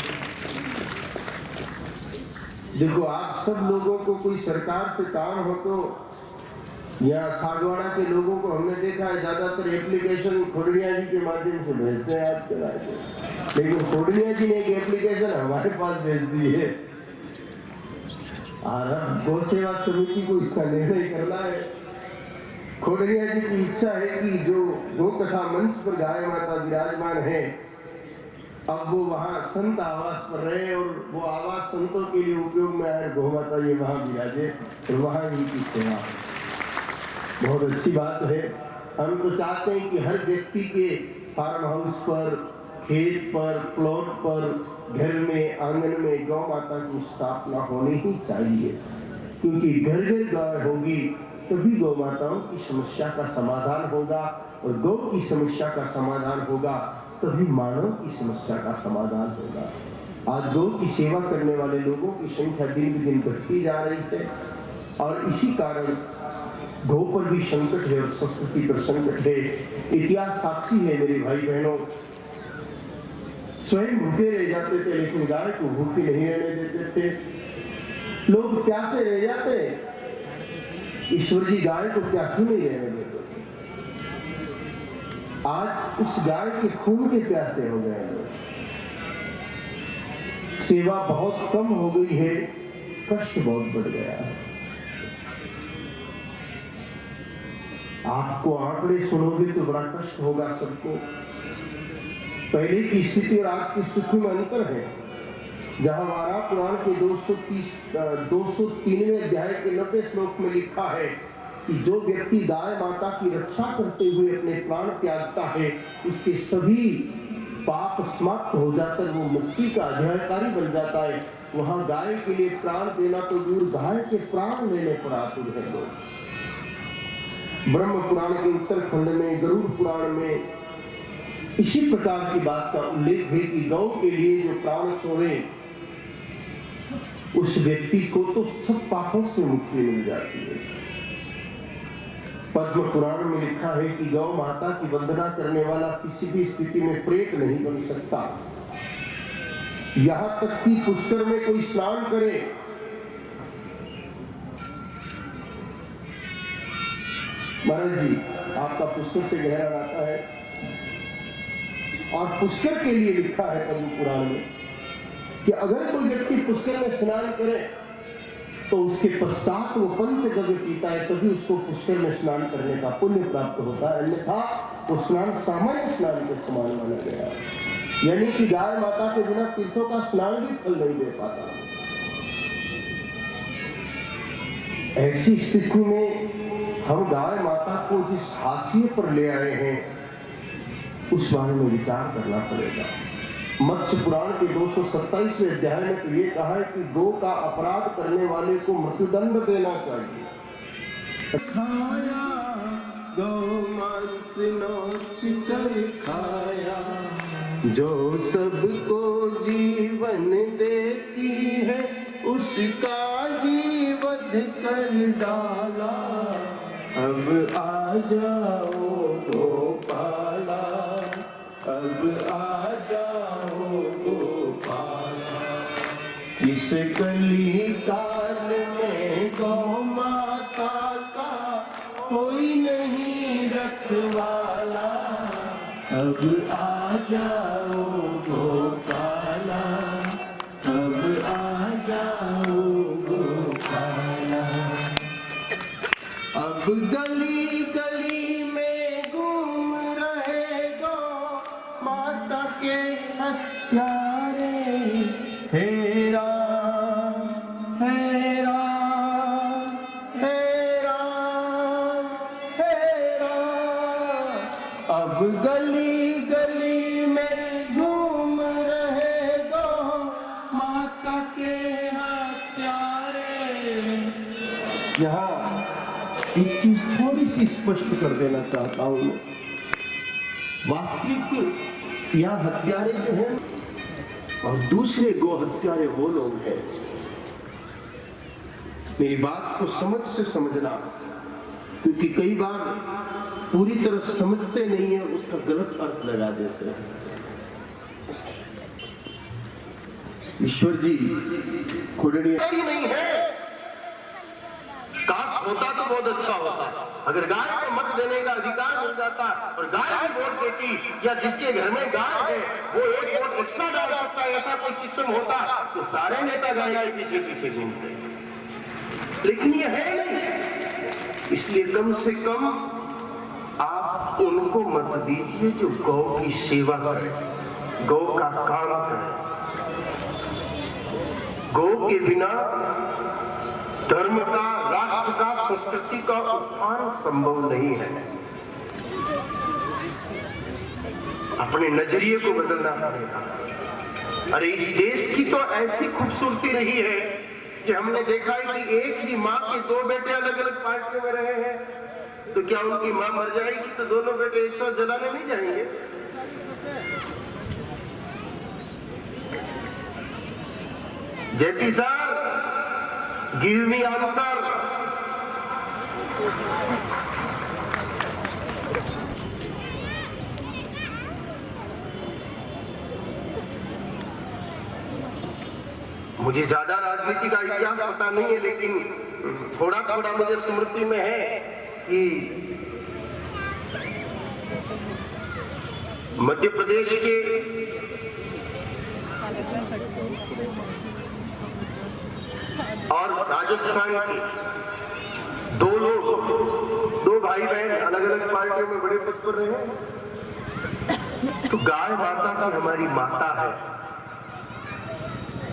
देखो, आप सब लोगों को कोई सरकार से काम हो तो, या सागवाड़ा के लोगों को हमने देखा है ज्यादातर एप्लीकेशन खोड़िया जी के माध्यम से भेजते हैं आजकल, लेकिन खोड़िया जी ने एक एप्लीकेशन हमारे पास भेज दी है। और अब गौ सेवा समिति को इसका निर्णय करना है। खोड़िया जी की इच्छा है कि जो गौ कथा मंच पर गाय माता विराजमान है, अब वो वहाँ संत आवास पर रहे और वो आवास संतों के लिए उपयोग में आए, गौ माता ये वहाँ विराजे और वहाँ इनकी सेवा। बहुत अच्छी बात है। हम तो चाहते हैं कि हर व्यक्ति के फार्म हाउस पर, खेत पर, प्लॉट पर, घर में, आंगन में गौ माता की स्थापना होनी ही चाहिए, क्योंकि घर घर गाय होगी तभी गौ माताओं की समस्या का समाधान होगा, और गौ की समस्या का समाधान होगा तभी मानव की समस्या का समाधान होगा। आज गौ की सेवा करने वाले लोगों की संख्या दिन ब दिन बढ़ती जा रही है, और इसी कारण गौ पर भी संकट है और संस्कृति पर संकट है। इतिहास साक्षी है मेरे भाई बहनों, स्वयं भूखे रह जाते थे लेकिन गाय को भूखी नहीं रहने देते थे। लोग प्यासे रह जाते, ईश्वर जी गाय को प्यासी नहीं रहने देते। आज उस गाय के खून के प्यासे हो गए लोग। सेवा बहुत कम हो गई है, कष्ट बहुत बढ़ गया है। आपको आंकड़े सुनोगे तो बड़ा कष्ट होगा सबको। पहले की स्थिति और आज की स्थिति में अंतर है। जहां वारा पुराण के 203वें अध्याय के 90 श्लोक में लिखा है कि जो व्यक्ति गाय माता की रक्षा करते हुए अपने प्राण त्यागता है, उसके सभी पाप समाप्त हो जाते हैं, वो मुक्ति का अधिकारी बन जाता है। वहां गाय के लिए प्राण देना तो दूर, गाय के प्राण लेने पर आतुर है लोग। ब्रह्म पुराण के उत्तरखंड में, गरुड़ पुराण में इसी प्रकार की बात का उल्लेख है कि गौ के लिए जो प्राण छोड़े उस व्यक्ति को तो सब पापों से मुक्ति मिल जाती है। पद्म पुराण में लिखा है कि गौ माता की वंदना करने वाला किसी भी स्थिति में प्रेत नहीं बन सकता। यहां तक कि पुष्कर में कोई स्नान करे महाराज जी, आपका पुष्कर से गहरा नाता है और पुष्कर के लिए लिखा है पद्म पुराण में कि अगर कोई व्यक्ति पुष्कर में स्नान करे तो उसके पश्चात वो पंचगव्य पीता है, तभी उसको पुष्कर में स्नान करने का पुण्य प्राप्त होता है, अन्यथा वो स्नान सामान्य स्नान के समान माना गया है। यानी कि गाय माता के बिना तीर्थों का स्नान भी फल नहीं दे पाता। ऐसी स्थिति में हम गाय माता को जिस हाशिए पर ले आए हैं उस बारे में विचार करना पड़ेगा। मत्स्य पुराण के 227वें अध्याय में तो ये कहा है कि गौ का अपराध करने वाले को मृत्युदंड देना चाहिए। खाया गौ मांस नोच कर खाया, जो सबको जीवन देती है उसका ही वध कर डाला। अब आ जाओ गोपाला, अब आ जाओ गोपाला। इस कली काल में गौ माता का कोई नहीं रखवाला। अब आ जाओ गोपाला, अब आ जाओ गोपाला। अब गली गली में घूम रहे गो माता के हत्यारे। हे राम, हे राम, हे राम, हे राम। अब गली गली में घूम रहे गो माता के हत्यारे। यहाँ एक चीज थोड़ी सी स्पष्ट कर देना चाहता हूं मैं। वास्तविक यह हत्यारे जो हैं और दूसरे गो हत्यारे वो लोग हैं। मेरी बात को समझ से समझना, क्योंकि कई बार पूरी तरह समझते नहीं है, उसका गलत अर्थ लगा देते हैं। ईश्वर जी खुडनिया नहीं है। काश होता तो बहुत अच्छा होता। अगर गाय को मत देने का अधिकार मिल जाता और गाय भी वोट देती, या जिसके घर में गाय है वो एक वोट एक्स्ट्रा डाल सकता है, ऐसा कोई सिस्टम होता तो सारे नेता गाय के पीछे पीछे घूमते। लेकिन ये है नहीं, इसलिए कम से कम आप उनको मत दीजिए जो गौ की सेवा करे, गौ का काम करे। गौ के बिना धर्म का, राष्ट्र का, संस्कृति का उत्थान संभव नहीं है। अपने नजरिए को बदलना पड़ेगा। अरे इस देश की तो ऐसी खूबसूरती रही है कि हमने देखा है कि एक ही माँ के दो बेटे अलग अलग पार्टियों में रहे हैं, तो क्या उनकी माँ मर जाएगी तो दोनों बेटे एक साथ जलाने नहीं जाएंगे? JP sir, give me answer. मुझे ज्यादा राजनीति का इतिहास पता नहीं है, लेकिन थोड़ा थोड़ा मुझे स्मृति में है कि मध्य प्रदेश के और राजस्थान के दो लोग, दो भाई बहन अलग अलग पार्टियों में बड़े पद पर रहे हैं। तो गाय माता की हमारी माता है।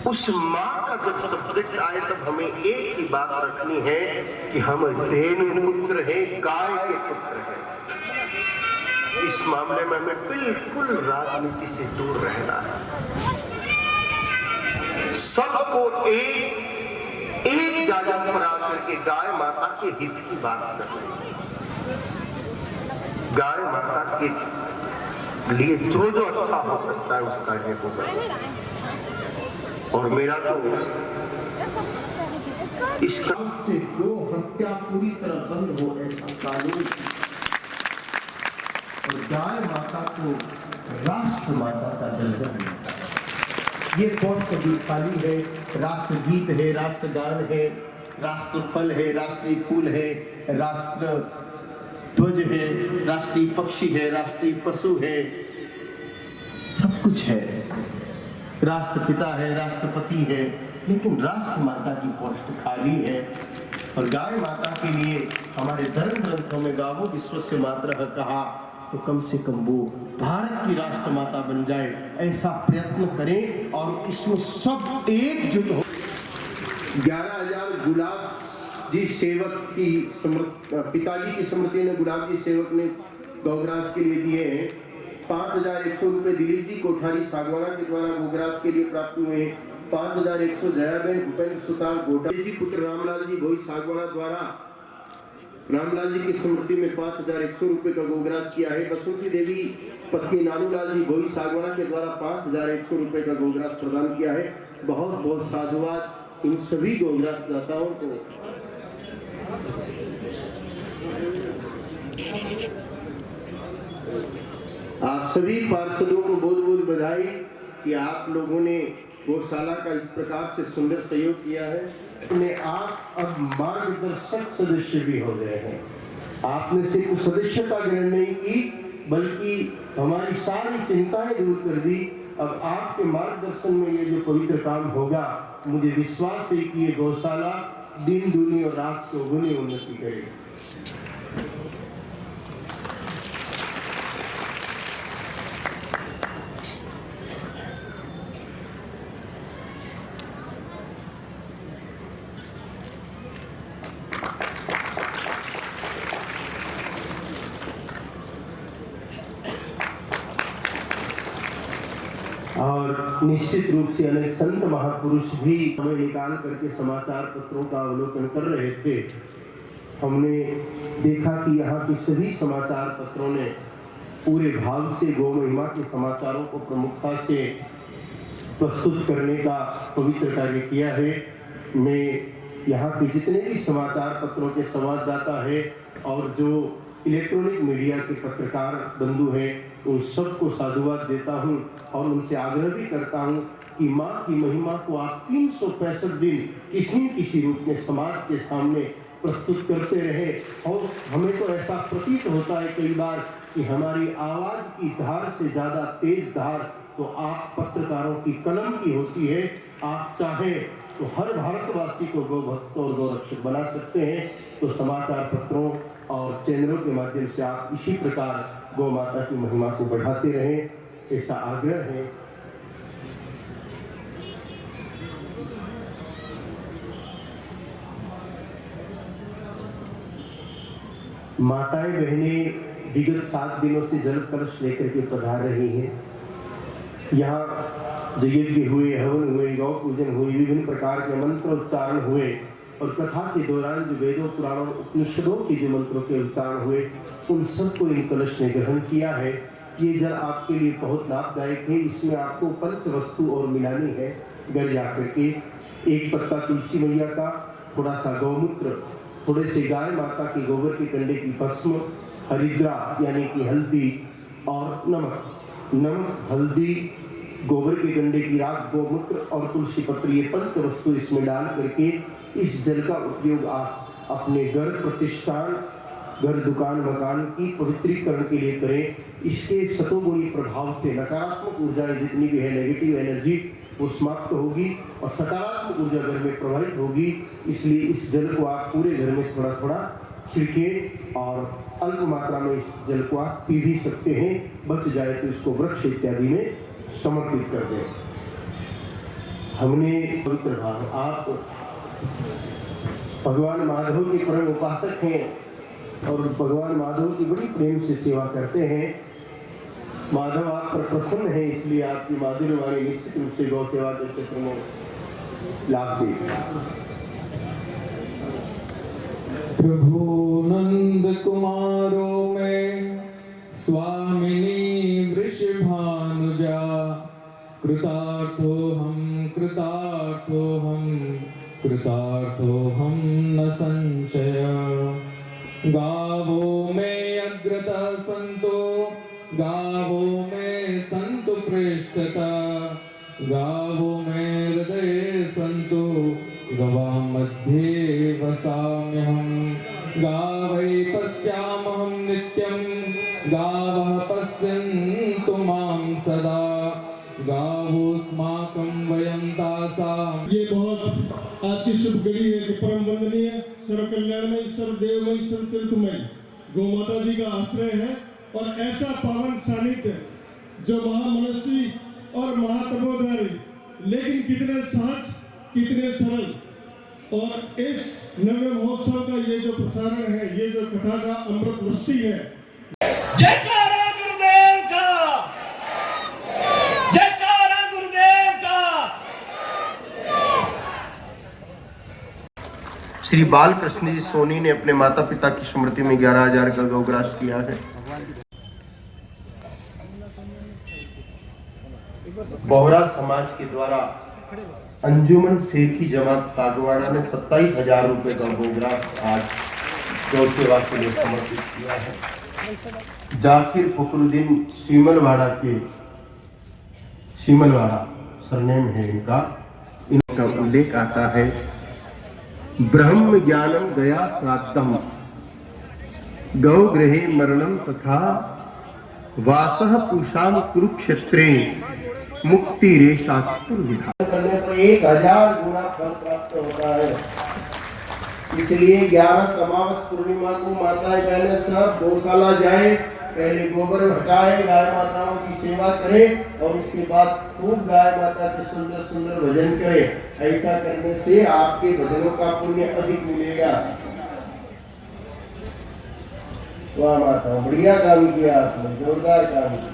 उस माँ का जब सब्जेक्ट आए तब हमें एक ही बात रखनी है कि हम धेनु पुत्र हैं, गाय के पुत्र हैं। इस मामले में हमें बिल्कुल राजनीति से दूर रहना है। सबको एक जाजम पर आकर के गाय माता के हित की बात करनी है। गाय माता के लिए जो जो अच्छा हो सकता है उस कार्य को करना। और मेरा तो इस काम से गो हत्या पूरी तरह बंद हो, ऐसा कानून। और गाय माता को राष्ट्र माता का दर्जा मिलता है। ये कौन सी दीपावली है, राष्ट्रगीत है, राष्ट्रगान है, राष्ट्रफल है, राष्ट्रीय फूल है, राष्ट्र ध्वज है, राष्ट्रीय पक्षी है, राष्ट्रीय पशु है, सब कुछ है। राष्ट्रपिता है, राष्ट्रपति है, लेकिन राष्ट्र माता की पोस्ट खाली है। और गाय माता के लिए हमारे धर्म ग्रंथों में गावो विश्वस्य मातरः कहा, तो कम से कम वो भारत की राष्ट्र माता बन जाए, ऐसा प्रयत्न करें और इसमें सब एकजुट हो। 11,000 गुलाब जी सेवक की पिताजी की स्मृति में गुलाब जी सेवक ने गौग्रास के लिए दिए हैं। 5,100 रुपए दिलीप जी कोठारी सागवाड़ा के द्वारा गौग्रास के लिए प्राप्त हुए हैं। 5,100 जयाबेन भूपेंद्र सुतार गोटा जी पुत्र रामलाल जी भोई सागवाड़ा द्वारा रामलाल जी की स्मृति में 5,100 रुपए का गोग्रास किया है। बसंती देवी पत्नी नानूलाल जी भोई सागवाड़ा के द्वारा 5,100 रुपए का गोग्रास प्रदान किया है। बहुत बहुत साधुवाद इन सभी गोग्रास दाताओं को। आप सभी पार्षदों को बहुत बहुत बधाई कि आप लोगों ने गौशाला का इस प्रकार से सुंदर सहयोग किया है। आप अब मार्गदर्शक सदस्य भी हो गए हैं। आपने सिर्फ सदस्यता ग्रहण नहीं की, बल्कि हमारी सारी चिंताएं दूर कर दी। अब आपके मार्गदर्शन में ये जो पवित्र काम होगा, मुझे विश्वास है कि ये गौशाला दिन दूनी और रात चौगुनी उन्नति करेगी। और निश्चित रूप से अनेक संत महापुरुष भी हमें निकाल करके समाचार पत्रों का अवलोकन कर रहे थे। हमने देखा कि यहाँ के सभी समाचार पत्रों ने पूरे भाव से गौ महिमा के समाचारों को प्रमुखता से प्रस्तुत करने का पवित्र कार्य किया है। मैं यहाँ के जितने भी समाचार पत्रों के संवाददाता है और जो इलेक्ट्रॉनिक मीडिया के पत्रकार बंधु हैं, उन सबको साधुवाद देता हूँ और उनसे आग्रह भी करता हूँ कि माँ की महिमा को आप 365 दिन किसी न किसी रूप में समाज के सामने प्रस्तुत करते रहे। और हमें तो ऐसा प्रतीत होता है कई बार कि हमारी आवाज की धार से ज्यादा तेज धार तो आप पत्रकारों की कलम की होती है। आप चाहें तो हर भारतवासी को गौभक्त और गौरक्षक बना सकते हैं। तो समाचार पत्रों और चैनलों के माध्यम से आप इसी प्रकार गौ माता की महिमा को बढ़ाते रहें, ऐसा आग्रह है। माताएं बहनें विगत 7 दिनों से जल कलश लेकर के पधार रही हैं। यहाँ यज्ञ हुए, हवन हुए, गौ पूजन हुई, विभिन्न प्रकार के मंत्रोच्चारण हुए और कथा के दौरान जो वेदों पुराणों उपनिषदों के जो मंत्रों के उच्चारण हुए, उन सबको इन कलश ने ग्रहण किया है। ये जल आपके लिए बहुत लाभदायक है। इसमें आपको पंच वस्तु और मिलानी है। घर जाकर के 1 पत्ता तुलसी मैया का, थोड़ा सा गौमूत्र, थोड़े से गाय माता के गोबर के कंडे की भस्म, हरिद्रा यानी कि हल्दी और नमक, हल्दी, गोबर के कंडे की राख, गौमूत्र और तुलसी पत्र, ये पंच वस्तु इसमें डाल करके इस जल का उपयोग आप अपने घर प्रतिष्ठान, घर दुकान मकान की पवित्रीकरण के लिए करें। इसके सतोगुणी प्रभाव से नकारात्मक ऊर्जाएं जितनी भी है, नेगेटिव एनर्जी, वो समाप्त होगी और सकारात्मक ऊर्जा घर में प्रवाहित होगी। इसलिए इस जल को आप पूरे घर में थोड़ा थोड़ा छिड़कें और अल्प मात्रा में इस जल को आप पी भी सकते हैं। बच जाए तो इसको वृक्ष इत्यादि में समर्पित कर दें। हमने पवित्र भाव, आप भगवान माधव के परम उपासक हैं और भगवान माधव की बड़ी प्रेम से सेवा करते हैं। माधव आप पर प्रसन्न है, इसलिए आपकी माधुर्य वाणी निश्चित रूप से गौ सेवा के क्षेत्र में लाभ देगी। प्रभु नंद कुमारों में स्वामिनी वृषभानुजा, कृतार्थो हम न संशय। गावों में अग्रता संतो, गावों में संतु पृष्ठता, गावों में हृदय संतो, गवा मध्ये वसाम्यहम्। गावै पश्यामहं नित्यं गावः पश्यन्तु मां सदा गावोस्माकं वयं तासाम्। ये बहुत आज की शुभ घड़ी है कि परम वंदनीय सर्व कल्याणमय सर्व देवमय सर्व तीर्थमय गौ माता जी का आश्रय है और ऐसा पावन सानिध्य जो महामनस्वी और महातपोधारी लेकिन कितने सहज कितने सरल, और इस नव्य महोत्सव का ये जो प्रसारण है, ये जो कथा का अमृत वृष्टि है। जयकारा गुरुदेव का, जयकारा गुरुदेव का। श्री बालकृष्ण जी सोनी ने अपने माता पिता की स्मृति में 11,000 का गौग्रास किया है। बोहरा समाज के द्वारा अंजुमन शेखी जमात सागवाड़ा ने 27,000 रुपए का गौग्रास आज गौ सेवा के लिए समर्पित किया है। जाकिर फखरुद्दीन शीमलवाड़ा सरनेम है इनका उल्लेख आता है। ब्रह्म ज्ञानम गया श्राद्धम गौ गृहे मरणम तथा वासः पूषाम कुरुक्षेत्रे मुक्ति रेशा चतुर्विधा करने पर 1,000 गुना फल प्राप्त होता है। इसलिए 11 समावस पूर्णिमा को माताएं बहनें सब गौशाला जाए, पहले गोबर हटाए, गाय माताओं की सेवा करें और उसके बाद खूब गाय माता के सुंदर सुंदर भजन करें। ऐसा करने से आपके भजनों का पुण्य अधिक मिलेगा। वाह माता, बढ़िया काम किया आपने, जोरदार काम किया।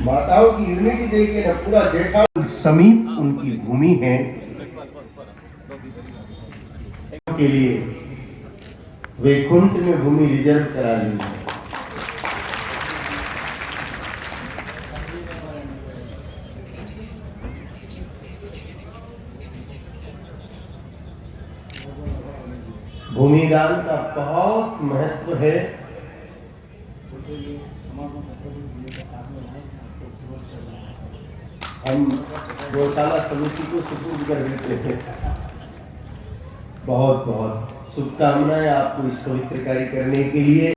माताओं की यूनिटी देखे ना पूरा देखा। समीप उनकी भूमि है के लिए वैकुंठ में भूमि रिजर्व करा ली है। भूमिदान का बहुत महत्व है। हम गौशाला समिति को सुपुर्द कर देते हैं। बहुत बहुत शुभकामनाएं आपको इस पवित्र कार्य करने के लिए।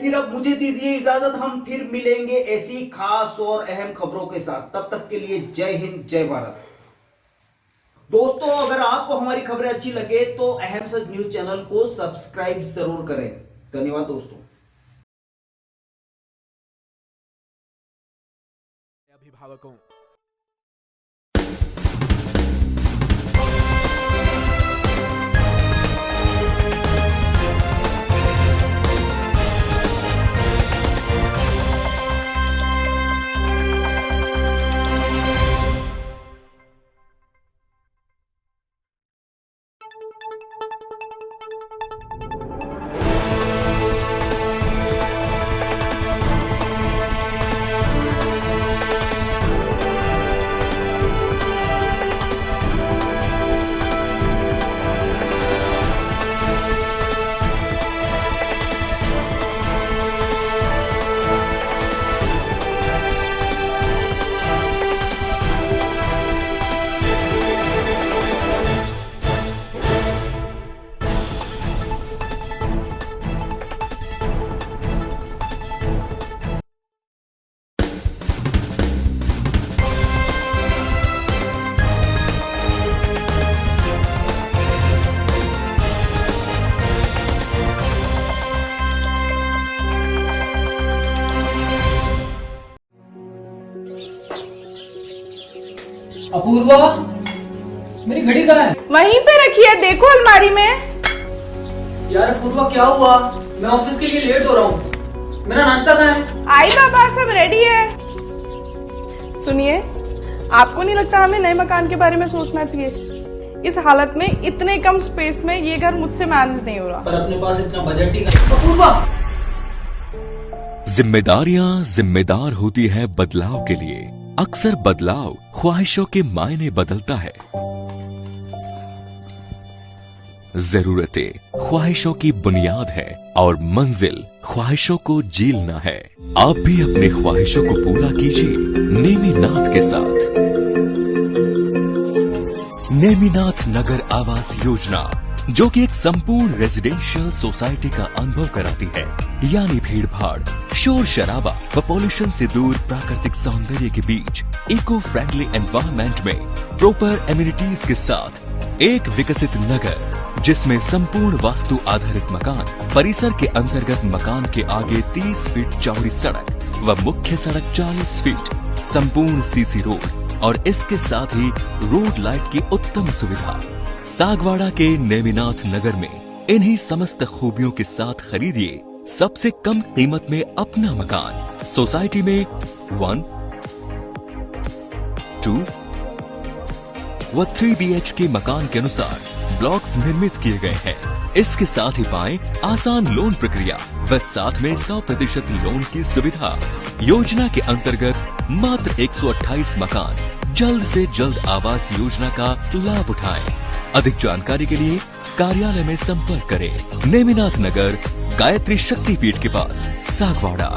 फिर अब मुझे दीजिए इजाजत, हम फिर मिलेंगे ऐसी खास और अहम खबरों के साथ। तब तक के लिए जय हिंद, जय भारत। दोस्तों, अगर आपको हमारी खबरें अच्छी लगे तो अहम सच न्यूज चैनल को सब्सक्राइब जरूर करें। धन्यवाद दोस्तों। अभिभावकों, अपूर्वा, मेरी घड़ी कहाँ है? वहीं पे रखी है, देखो अलमारी में। यार अपूर्वा, क्या हुआ? मैं ऑफिस के लिए लेट हो रहा हूँ। मेरा नाश्ता कहाँ है? आई बाबा, सब रेडी है। सुनिए, आपको नहीं लगता हमें नए मकान के बारे में सोचना चाहिए? इस हालत में इतने कम स्पेस में ये घर मुझसे मैनेज नहीं हो रहा। पर अपने पास इतना बजट ही नहीं। अपूर्वा, जिम्मेदारियां जिम्मेदार होती है बदलाव के लिए। अक्सर बदलाव ख्वाहिशों के मायने बदलता है। जरूरतें ख्वाहिशों की बुनियाद है और मंजिल ख्वाहिशों को जीलना है। आप भी अपने ख्वाहिशों को पूरा कीजिए नेमिनाथ के साथ। नेमिनाथ नगर आवास योजना, जो कि एक संपूर्ण रेजिडेंशियल सोसाइटी का अनुभव कराती है, यानी भीड़ भाड़, शोर शराबा व पॉल्यूशन से दूर प्राकृतिक सौंदर्य के बीच इको फ्रेंडली एनवायरनमेंट में प्रॉपर एमिनिटीज के साथ एक विकसित नगर, जिसमें संपूर्ण वास्तु आधारित मकान, परिसर के अंतर्गत मकान के आगे 30 फीट चौड़ी सड़क व मुख्य सड़क 40 फीट, संपूर्ण सीसी रोड और इसके साथ ही रोड लाइट की उत्तम सुविधा। सागवाड़ा के नेमिनाथ नगर में इन्हीं समस्त खूबियों के साथ खरीदिए सबसे कम कीमत में अपना मकान। सोसाइटी में 1, 2 व 3 BHK मकान के अनुसार ब्लॉक्स निर्मित किए गए हैं। इसके साथ ही पाएं आसान लोन प्रक्रिया व साथ में 100% लोन की सुविधा। योजना के अंतर्गत मात्र 128 मकान जल्द से जल्द आवास योजना का लाभ उठाएं। अधिक जानकारी के लिए कार्यालय में संपर्क करें। नेमिनाथ नगर, गायत्री शक्तिपीठ के पास, सागवाड़ा।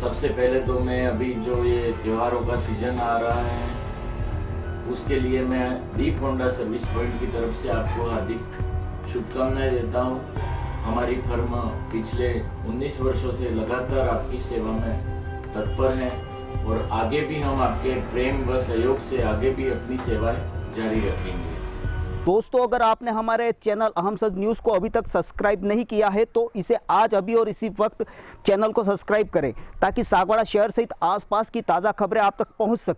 सबसे पहले तो मैं अभी जो ये त्योहारों का सीजन आ रहा है उसके लिए मैं दीप होंडा सर्विस पॉइंट की तरफ से आपको हार्दिक शुभकामनाएं देता हूँ। हमारी फर्म पिछले 19 वर्षों से लगातार आपकी सेवा में तत्पर हैं और आगे भी हम आपके प्रेम व सहयोग से आगे भी अपनी सेवाएं जारी रखेंगे। दोस्तों, अगर आपने हमारे चैनल अहम सच न्यूज़ को अभी तक सब्सक्राइब नहीं किया है तो इसे आज अभी और इसी वक्त चैनल को सब्सक्राइब करें ताकि सागवाड़ा शहर सहित आसपास की ताज़ा खबरें आप तक पहुंच सकें।